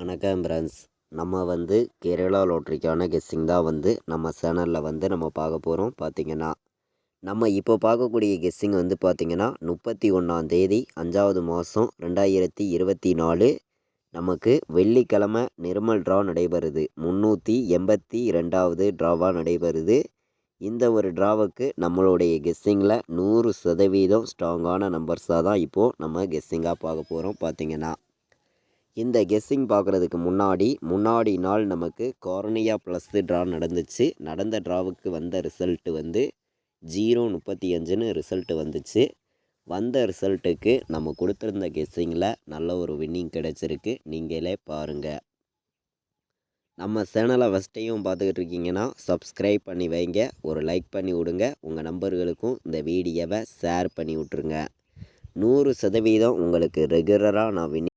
வணக்கம் ஃப்ரெண்ட்ஸ். நம்ம கேரளா லாட்ரிக்கான கெஸ்ஸிங் தான் நம்ம சேனலில் நம்ம பார்க்க போகிறோம். பார்த்திங்கன்னா நம்ம இப்போ பார்க்கக்கூடிய கெஸ்ஸிங் பார்த்திங்கன்னா 31ஆம் தேதி 5வது மாதம் 2024 நமக்கு வெள்ளிக்கிழமை நிர்மல் ட்ரா நடைபெறுது. 382வது ட்ராவாக நடைபெறுது. இந்த ஒரு ட்ராவுக்கு நம்மளுடைய கெஸ்ஸிங்கில் 100% ஸ்ட்ராங்கான நம்பர்ஸாக தான் இப்போது நம்ம கெஸ்ஸிங்காக பார்க்க போகிறோம். பார்த்திங்கன்னா இந்த கெஸ்ஸிங் பார்க்குறதுக்கு முன்னாடி நாள் நமக்கு கார்னியா ப்ளஸ் ட்ரா நடந்துச்சு. நடந்த ட்ராவுக்கு வந்த ரிசல்ட்டு 035ன்னு ரிசல்ட்டு வந்துச்சு. வந்த ரிசல்ட்டுக்கு நம்ம கொடுத்துருந்த கெஸ்ஸிங்கில் நல்ல ஒரு வின்னிங் கிடச்சிருக்கு. நீங்களே பாருங்கள். நம்ம சேனலை ஃபஸ்ட்டையும் பார்த்துக்கிட்டு இருக்கீங்கன்னா சப்ஸ்கிரைப் பண்ணி வைங்க, ஒரு லைக் பண்ணி விடுங்க, உங்கள் நம்பர்களுக்கும் இந்த வீடியோவை ஷேர் பண்ணி விட்ருங்க. 100% உங்களுக்கு ரெகுலராக நான்